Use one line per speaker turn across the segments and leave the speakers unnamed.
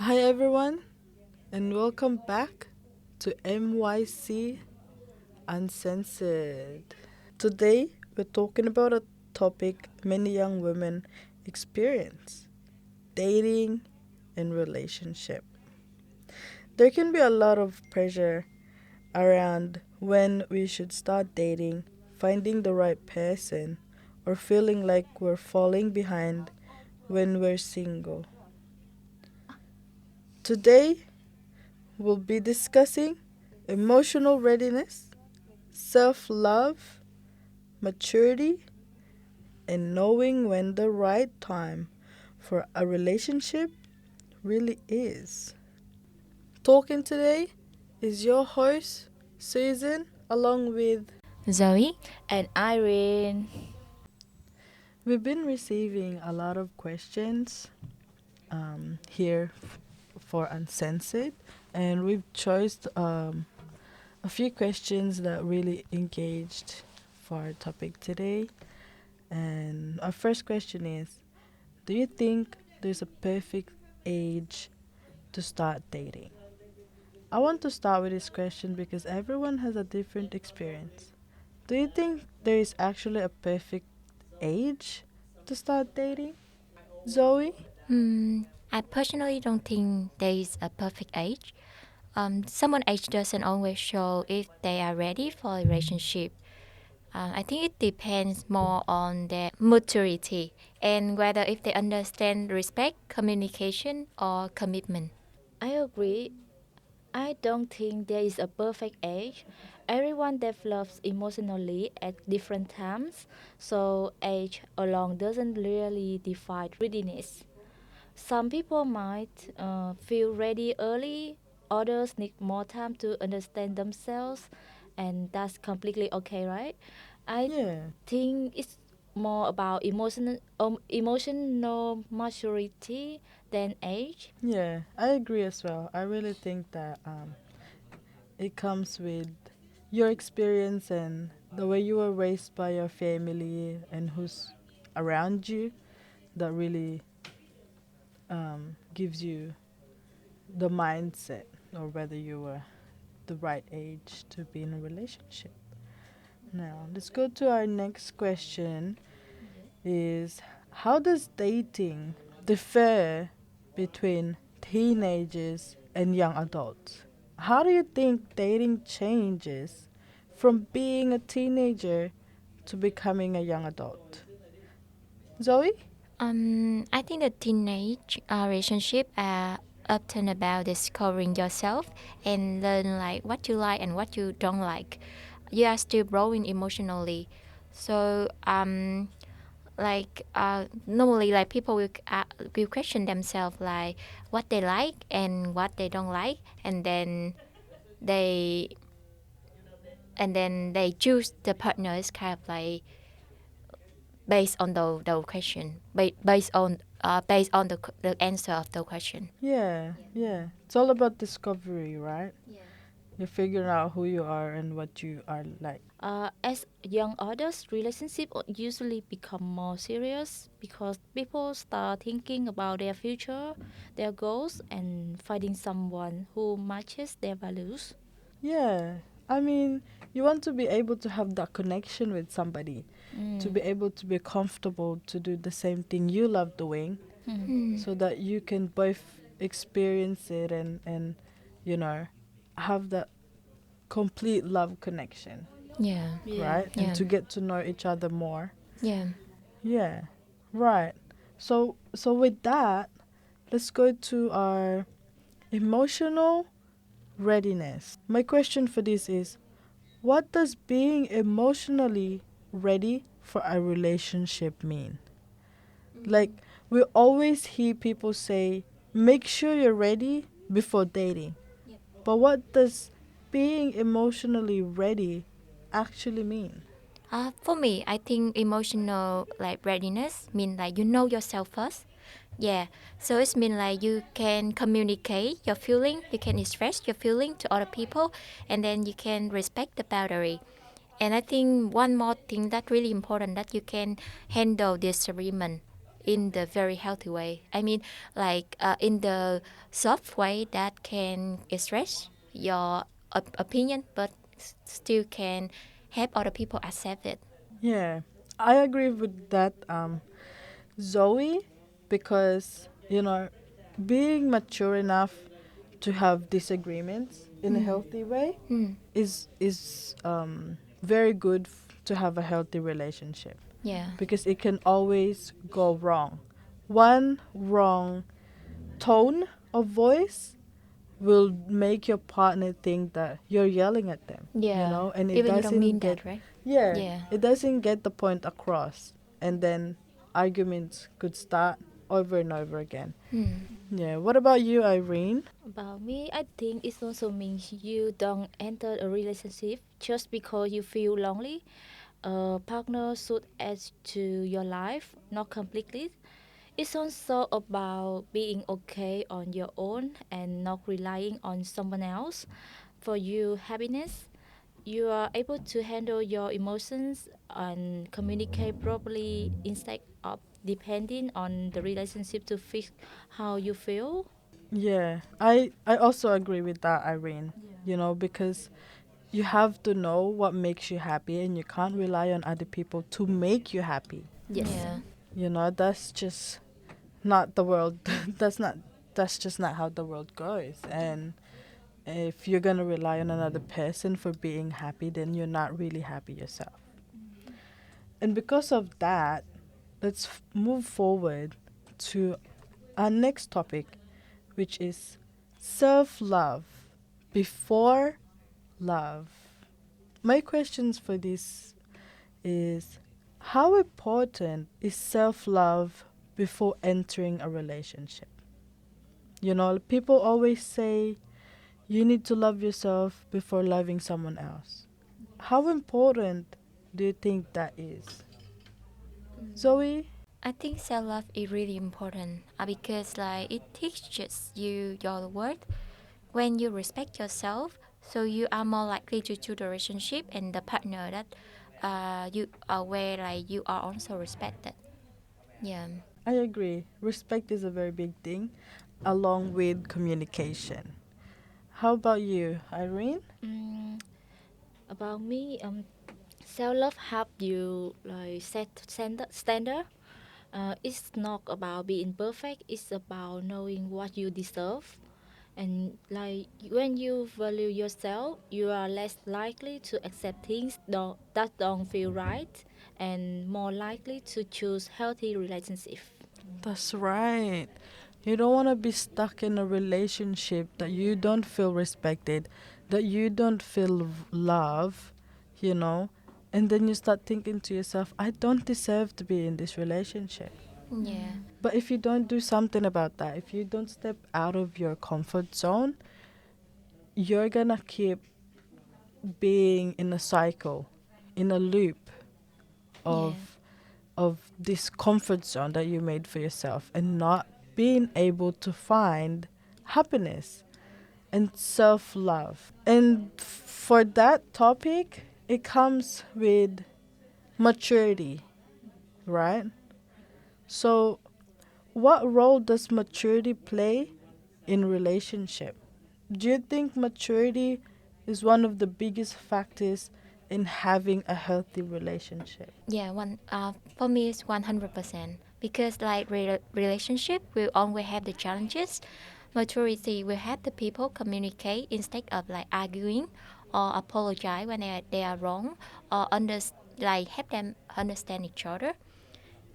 Hi everyone, and welcome back to MYC Uncensored. Today we're talking about a topic many young women experience: dating and relationship. There can be a lot of pressure around when we should start dating, finding the right person, or feeling like we're falling behind when we're single. Today we'll be discussing emotional readiness, self love, maturity, and knowing when the right time for a relationship really is. Talking today is your host, Susan, along with.
Zoe?
And Irene.
We've been receiving a lot of questions here for Uncensored, and we've chosen a few questions that really engaged for our topic today. And our first question is: do you think there's a perfect age to start dating? I want to start with this question because everyone has a different experience. Do you think there is actually a perfect age to start dating? Zoe?
I personally don't think there is a perfect age. Someone's age doesn't always show if they are ready for a relationship. I think it depends more on their maturity and whether if they understand respect, communication, or commitment.
I agree. I don't think there is a perfect age. Everyone develops emotionally at different times, so age alone doesn't really define readiness. Some people might feel ready early, others need more time to understand themselves, and that's completely okay, right? I
Yeah.
think it's more about emotional maturity than age.
Yeah, I agree as well. I really think that it comes with your experience and the way you were raised by your family and who's around you that really gives you the mindset or whether you were the right age to be in a relationship. Now, let's go to our next question is: how does dating differ between teenagers and young adults? How do you think dating changes from being a teenager to becoming a young adult? Zoe?
I think the teenage relationship are often about discovering yourself and learn like what you like and what you don't like. You are still growing emotionally, so normally like people will question themselves like what they like and what they don't like, and then they they choose the partners kind of like based on the question, based on the answer of the question.
Yeah, yeah. It's all about discovery, right? You're figuring out who you are and what you are like.
As young adults, relationships usually become more serious because people start thinking about their future, their goals, and finding someone who matches their values.
Yeah. I mean, you want to be able to have that connection with somebody, to
Mm.
be able to be comfortable to do the same thing you love doing,
Mm.
so that you can both experience it and you know, have that complete love connection,
Yeah,
Yeah.
right? And
yeah,
to get to know each other more.
yeah.
Yeah. Right. So with that, let's go to our emotional readiness. My question for this is: what does being emotionally ready for a relationship mean? Like, we always hear people say, make sure you're ready before dating. But what does being emotionally ready actually mean?
For me, I think emotional like readiness mean like you know yourself first. Yeah, so it's mean like you can communicate your feeling, you can express your feeling to other people, and then you can respect the boundary. And I think one more thing that really important that you can handle disagreement. in the very healthy way. I mean, like in the soft way that can express your opinion, but still can help other people accept it.
Yeah, I agree with that, Zoe, because, being mature enough to have disagreements in a
Mm.
healthy way
Mm.
is very good to have a healthy relationship,
Yeah.
because it can always go wrong. One wrong tone of voice will make your partner think that you're yelling at them,
Yeah.
and it
Even you don't
doesn't
mean
get,
that, right?
yeah,
Yeah.
it doesn't get the point across, and then arguments could start over and over again.
Mm.
Yeah, what about you, Irene?
About me, I think it also means you don't enter a relationship just because you feel lonely. A partner should add to your life, not completely. It's also about being okay on your own and not relying on someone else for your happiness. You are able to handle your emotions and communicate properly instead of depending on the relationship to fix how you feel.
Yeah, I also agree with that, Irene. Because you have to know what makes you happy, and you can't rely on other people to make you happy.
Yes.
Yeah.
That's just not the world. that's not that's just not how the world goes. And if you're gonna rely on another person for being happy, then you're not really happy yourself. And because of that, let's move forward to our next topic, which is self love before love. My questions for this is, how important is self love before entering a relationship? People always say you need to love yourself before loving someone else. How important do you think that is? Zoe?
I think self love is really important because like it teaches you your worth. When you respect yourself, so you are more likely to choose the relationship and the partner that you are where like you are also respected. Yeah.
I agree. Respect is a very big thing, along with communication. How about you, Irene?
Mm, about me, self love help you like set standard. It's not about being perfect. It's about knowing what you deserve. And like when you value yourself, you are less likely to accept things that don't feel right, and more likely to choose healthy relationships.
That's right. You don't want to be stuck in a relationship that you don't feel respected, that you don't feel love, you know? And then you start thinking to yourself, I don't deserve to be in this relationship.
Yeah.
But if you don't do something about that, if you don't step out of your comfort zone, you're gonna keep being in a cycle, in a loop
Yeah.
of this comfort zone that you made for yourself, and not being able to find happiness and self-love. And for that topic, it comes with maturity, right? So what role does maturity play in relationship? Do you think maturity is one of the biggest factors in having a healthy relationship?
Yeah, one for me it's 100% because like relationship will always have the challenges. Maturity will help the people communicate instead of like arguing or apologize when they are wrong or like help them understand each other.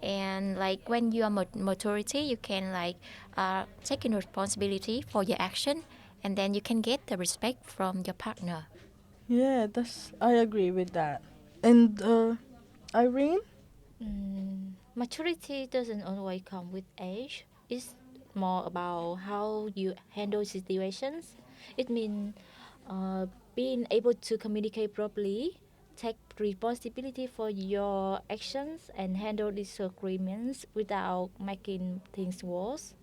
And like when you are maturity, you can like taking responsibility for your action, and then you can get the respect from your partner.
Yeah, I agree with that. And Irene?
Maturity doesn't always come with age. It's more about how you handle situations. It means uh, being able to communicate properly, take responsibility for your actions, and handle disagreements without making things worse.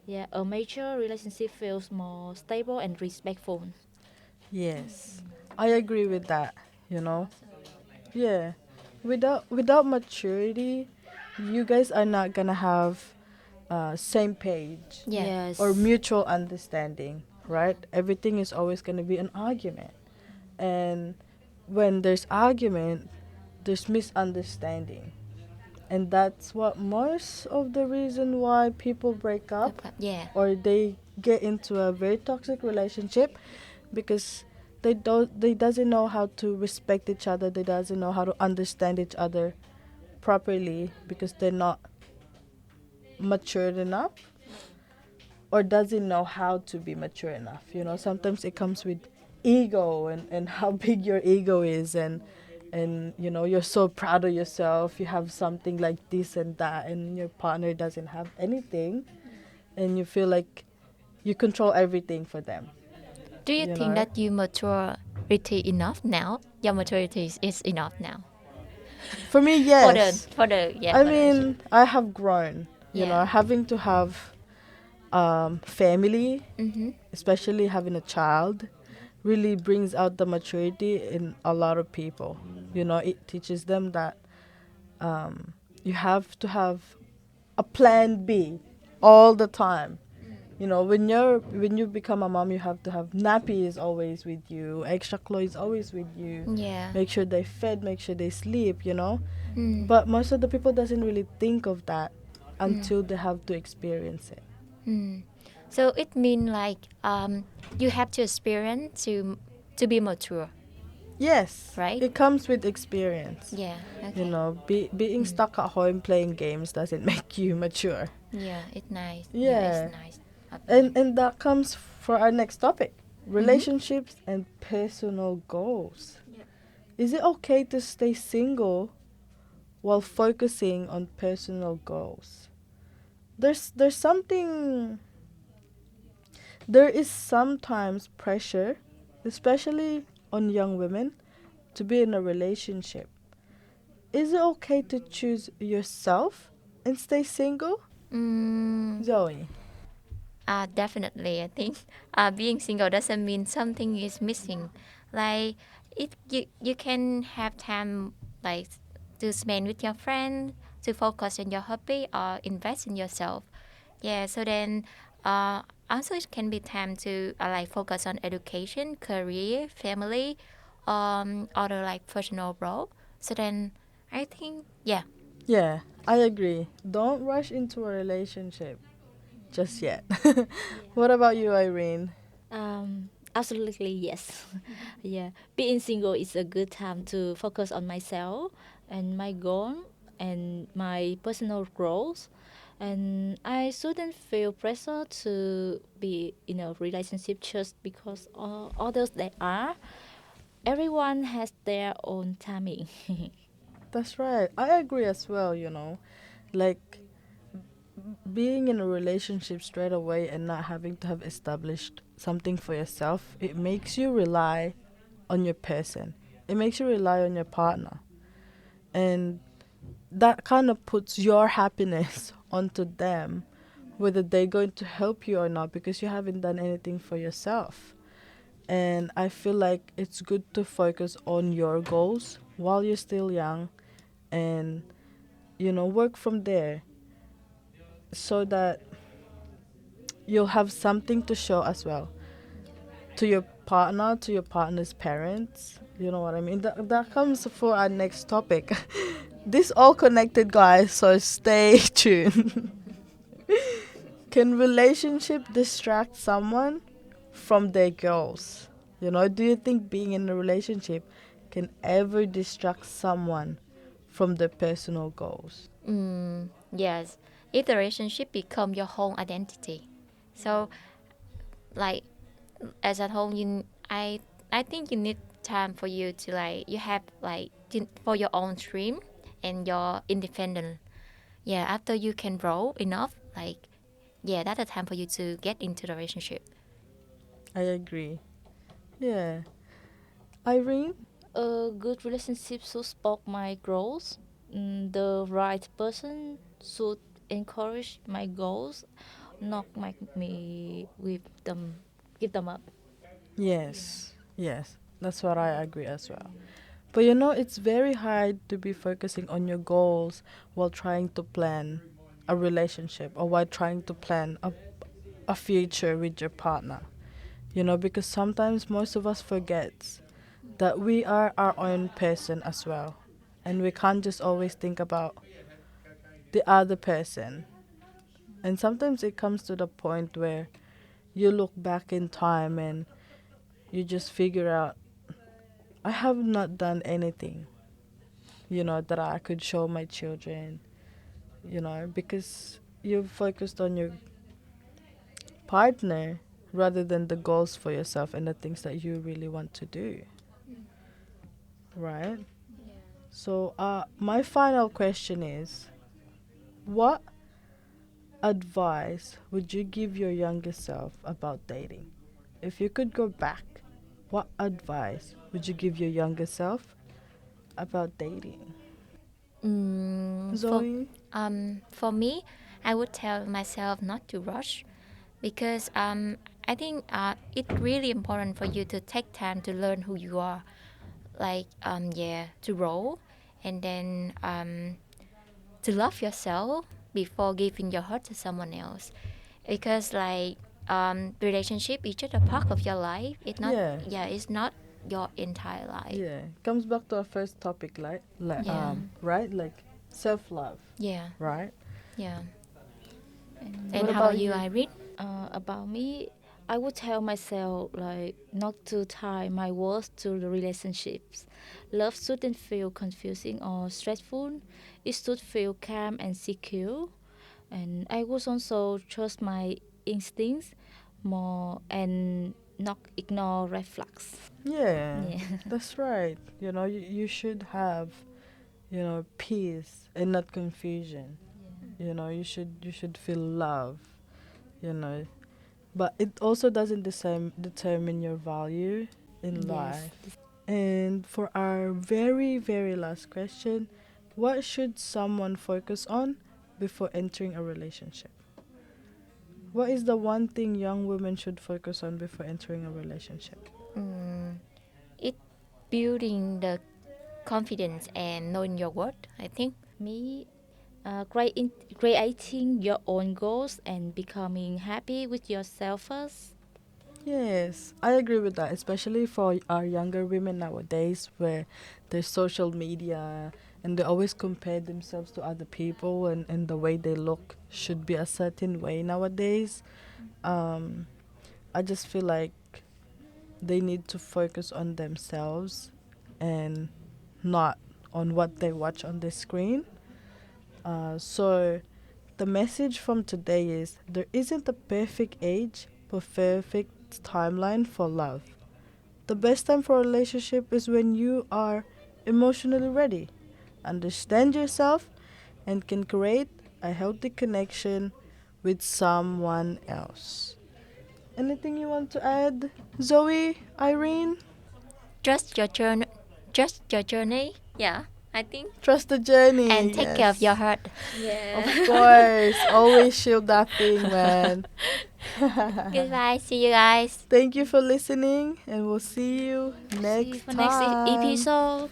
Yeah, a mature relationship feels more stable and respectful.
Yes. I agree with that, you know. Yeah. Without maturity, you guys are not gonna have same page
Yeah.
or
Yes.
mutual understanding, right? Everything is always gonna be an argument, and when there's argument, there's misunderstanding, and that's what most of the reason why people break up
Yeah.
or they get into a very toxic relationship, because they doesn't know how to respect each other, they doesn't know how to understand each other properly because they're not matured enough, or doesn't know how to be mature enough. Sometimes it comes with ego, and how big your ego is, and you're so proud of yourself, you have something like this and that, and your partner doesn't have anything, and you feel like you control everything for them,
Do you
you
think
know
that you maturity enough now? Your maturity is enough now
for me,
for the
yes. I
for the relationship.
mean, I have grown,
Yeah.
having to have family,
Mhm.
especially having a child, really brings out the maturity in a lot of people. It teaches them that um, you have to have a plan B all the time. When you become a mom, you have to have nappies always with you, extra clothes always with you.
Yeah.
Make sure they fed, make sure they sleep.
Mm.
But most of the people doesn't really think of that
Mm.
until they have to experience it.
Mm. So it means like you have to experience to be mature,
Yes,
right?
it comes with experience.
Yeah. Okay.
Being
Mm.
stuck at home playing games doesn't make you mature.
Yeah, it's nice. Yeah, it's
Yeah.
nice.
And that comes for our next topic,
Mhm.
relationships and personal goals. Is it okay to stay single while focusing on personal goals? There's something there is sometimes pressure, especially on young women, to be in a relationship. Is it okay to choose yourself and stay single?
Mm,
Zoe.
definitely. I think being single doesn't mean something is missing. Like you can have time like to spend with your friend, to focus on your hobby or invest in yourself. Yeah. So then, also it can be time to like focus on education, career, family, other like personal role. So then, I think yeah.
Yeah, I agree. Don't rush into a relationship just yet. What about you, Irene?
Absolutely yes. Yeah, being single is a good time to focus on myself and my goal and my personal growth. And I shouldn't feel pressure to be in a relationship just because others they are. Everyone has their own timing.
That's right. I agree as well. Like being in a relationship straight away and not having to have established something for yourself, it makes you rely on your person. It makes you rely on your partner. And that kind of puts your happiness onto them, whether they're going to help you or not, because you haven't done anything for yourself. And I feel like it's good to focus on your goals while you're still young, and work from there, so that you'll have something to show as well to your partner, to your partner's parents. You know what I mean? That comes for our next topic. This all connected, guys, so stay tuned. Can relationship distract someone from their goals? Do you think being in a relationship can ever distract someone from their personal goals?
Yes. If the relationship become your whole identity, so like as at home I think you need time for you to like you have like for your own dream and your independent. Yeah, after you can grow enough, like yeah, that's the time for you to get into the relationship.
I agree. Yeah. Irene?
A good relationship should spark my growth. The right person should encourage my goals, not make me with them, give them up.
Yes. Yes. That's what I agree as well. But you know, it's very hard to be focusing on your goals while trying to plan a relationship or while trying to plan a future with your partner. You know, because sometimes most of us forgets that we are our own person as well. And we can't just always think about the other person. And sometimes it comes to the point where you look back in time and you just figure out, I have not done anything, you know, that I could show my children, you know, because you've focused on your partner rather than the goals for yourself and the things that you really want to do, right? So, my final question is, what advice would you give your younger self about dating? If you could go back, what advice would you give your younger self about dating?
Mm, for
Zoe?
for me, I would tell myself not to rush because I think it's really important for you to take time to learn who you are, like yeah, to grow, and then to love yourself before giving your heart to someone else, because like relationship is just a part of your life. It's not,
Yeah,
yeah, it's not your entire life.
yeah. Comes back to our first topic,
Yeah,
right? Like self love,
yeah,
right?
yeah.
And
And
What
how
about
about you,
you?
Irene?
about me, I would tell myself like not to tie my worth to the relationships. Love shouldn't feel confusing or stressful. It should feel calm and secure. And I would also trust my instincts more and not ignore red flags.
Yeah,
Yeah.
that's right. You know, you should have, you know, peace and not confusion. You know, you should feel love, you know. But it also doesn't determine your value in
Yes.
life. And for our very, very last question, what should someone focus on before entering a relationship? What is the one thing young women should focus on before entering a relationship?
Mm, it building the confidence and knowing your worth, I think.
Me, creating your own goals and becoming happy with yourself first.
Yes, I agree with that, especially for our younger women nowadays where there's social media and they always compare themselves to other people and the way they look should be a certain way nowadays. Um, I just feel like they need to focus on themselves and not on what they watch on the screen. So the message from today is there isn't a perfect age or perfect timeline for love. The best time for a relationship is when you are emotionally ready, understand yourself, and can create a healthy connection with someone else. Anything you want to add, Zoe, Irene?
Trust your journey. Trust your journey. Yeah, I think.
Trust the journey,
And take care of your
yes.
heart.
Yeah.
Of course, always shield that thing, man.
Goodbye. See you guys.
Thank you for listening, and we'll see you
See you
next
for next
time.
episode.